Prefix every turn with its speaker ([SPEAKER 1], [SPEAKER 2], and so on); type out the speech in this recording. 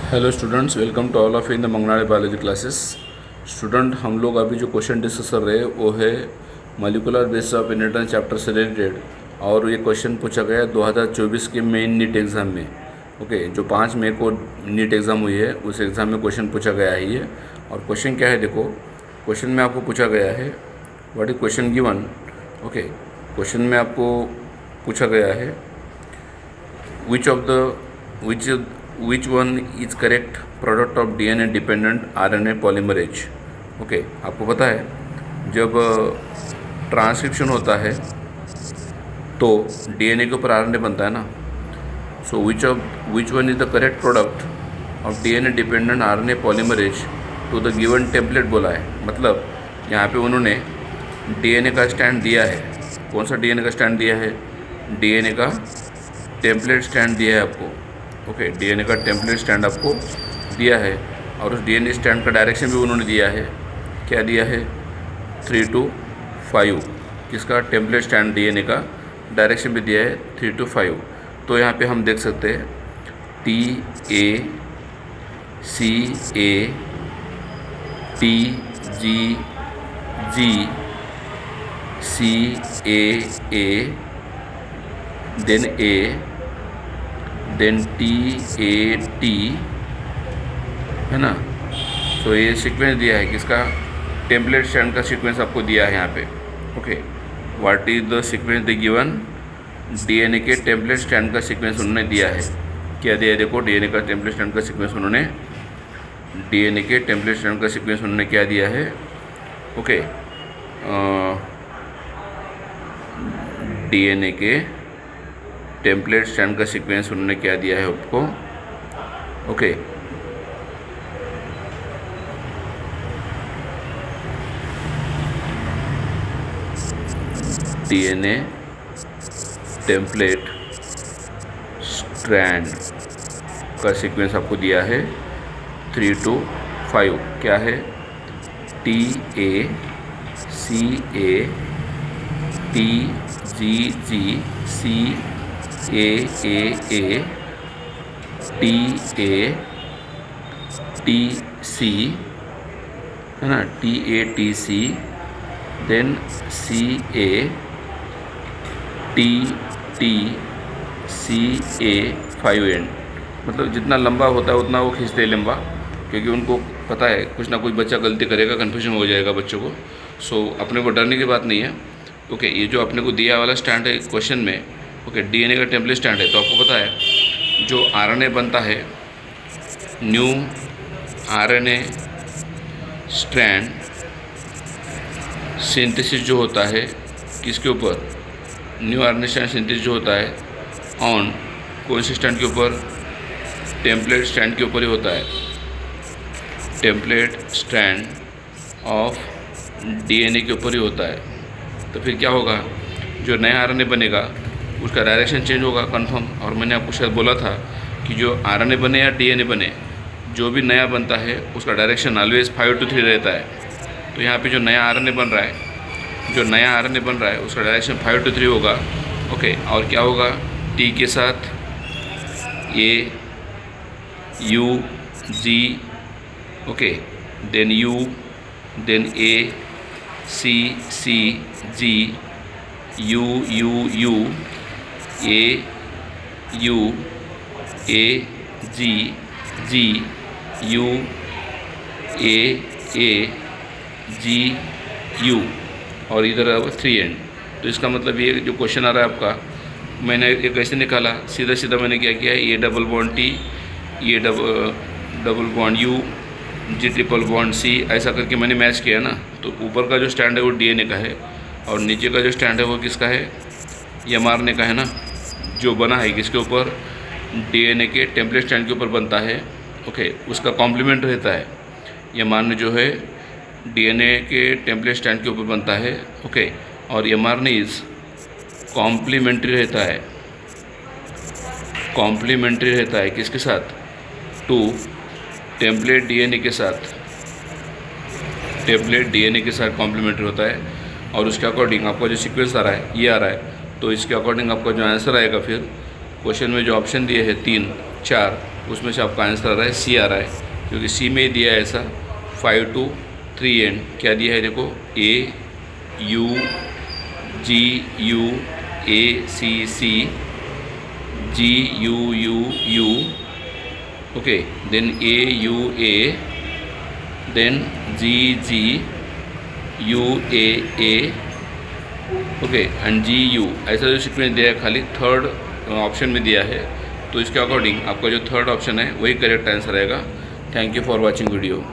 [SPEAKER 1] Hello students, welcome to all of in the मंगनाड़े biology classes. Student, हम लोग अभी जो क्वेश्चन डिस्कस कर रहे हैं वो है molecular basis of inheritance chapter से रिलेटेड। और ये क्वेश्चन पूछा गया है 2024 के मेन नीट एग्ज़ाम में। ओके, जो 5 मई को नीट एग्ज़ाम हुई है उस एग्ज़ाम में क्वेश्चन पूछा गया है ये। और क्वेश्चन क्या है, देखो क्वेश्चन में आपको पूछा गया है what is question given. Okay, question में आपको पूछा गया है which one is correct product of DNA dependent RNA polymerase। Okay, आपको पता है जब ट्रांसक्रिप्शन होता है तो DNA के ऊपर RNA बनता है ना। So which one is the correct product of DNA dependent RNA polymerase to the given template बोला है। मतलब यहाँ पे उन्होंने DNA का स्टैंड दिया है। कौन सा DNA का स्टैंड दिया है? DNA का टेम्पलेट स्टैंड दिया है आपको। ओके, DNA का टेम्पलेट स्टैंड आपको दिया है और उस DNA स्टैंड का डायरेक्शन भी उन्होंने दिया है। क्या दिया है? 3 to 5। किसका? टेम्पलेट स्टैंड DNA का डायरेक्शन भी दिया है 3 to 5। तो यहाँ पे हम देख सकते हैं TACA TGG CAA then A then TAT है ना। तो ये सीक्वेंस दिया है किसका? टेम्पलेट स्टैंड का सीक्वेंस आपको दिया है यहाँ पे। Okay, what is the sequence the given? DNA के टेम्पलेट स्टैंड का सीक्वेंस उन्होंने दिया है। क्या दिया है? देखो DNA का टेम्पलेट स्टैंड का सीक्वेंस उन्होंने DNA के टेम्पलेट स्टैंड का सीक्वेंस उन्होंने क्या दिया है? ओके, DNA के टेम्पलेट स्टैंड का सीक्वेंस उन्होंने क्या दिया है आपको? ओके, DNA टेम्पलेट स्ट्रैंड का सीक्वेंस आपको दिया है 3 to 5। क्या है? TACA TGG CAA TATC है ना, TATC देन CATTCA5N। मतलब जितना लंबा होता है उतना वो खींचते हैं लंबा, क्योंकि उनको पता है कुछ ना कुछ बच्चा गलती करेगा, कन्फ्यूजन हो जाएगा बच्चों को। सो अपने को डरने की बात नहीं है। ओके, ये जो अपने को दिया वाला स्टैंड है क्वेश्चन में, ओके, DNA का टेम्पलेट स्टैंड है। तो आपको पता है जो RNA बनता है, न्यू RNA स्ट्रैंड सिंथेसिस जो होता है किसके ऊपर? न्यू RNA स्ट्रैंड सिंथेसिस जो होता है ऑन कौन से स्टैंड के ऊपर? टेम्पलेट स्टैंड के ऊपर ही होता है। टेम्पलेट स्टैंड ऑफ DNA के ऊपर ही होता है। तो फिर क्या होगा? जो नया RNA बनेगा उसका डायरेक्शन चेंज होगा कंफर्म। और मैंने आपको शायद बोला था कि जो RNA बने या DNA बने, जो भी नया बनता है उसका डायरेक्शन ऑलवेज 5 to 3 रहता है। तो यहाँ पे जो नया RNA बन रहा है उसका डायरेक्शन 5 to 3 होगा। ओके, और क्या होगा? T के साथ A U G, okay, then U then A C C G U U U A U A G G U A A G U और इधर 3N। तो इसका मतलब ये जो क्वेश्चन आ रहा है आपका, मैंने एक ऐसे निकाला सीधा सीधा। मैंने क्या किया? ये डबल बॉन्ड T, ये double bond U, G triple bond C, ऐसा करके मैंने मैच किया ना। तो ऊपर का जो स्टैंड है वो DNA का है और नीचे का जो स्टैंड है वो किसका है? mRNA का है ना। जो बना है किसके ऊपर? DNA के टेम्पलेट स्टैंड के ऊपर बनता है। ओके, उसका कॉम्प्लीमेंट रहता है। mRNA जो है DNA के टेम्पलेट स्टैंड के ऊपर बनता है। ओके, और mRNA इज़ कॉम्प्लीमेंट्री रहता है। कॉम्प्लीमेंट्री रहता है किसके साथ? टू टेम्पलेट DNA के साथ। टेम्पलेट DNA के साथ कॉम्प्लीमेंट्री होता है और उसके अकॉर्डिंग आपका जो सीक्वेंस आ रहा है ये आ रहा है, तो इसके अकॉर्डिंग आपका जो आंसर आएगा फिर क्वेश्चन में जो ऑप्शन दिए हैं 3, 4 उसमें से आपका आंसर आ रहा है सी आ रहा है, क्योंकि सी में दिया है ऐसा 5 to 3 एंड क्या दिया है देखो A U G U A C C G U U U, okay, then A U A, then G G U A A, okay and G U, ऐसा जो सीक्वेंस दिया है खाली थर्ड ऑप्शन में दिया है, तो इसके अकॉर्डिंग आपका जो थर्ड ऑप्शन है वही करेक्ट आंसर रहेगा। Thank you for watching video.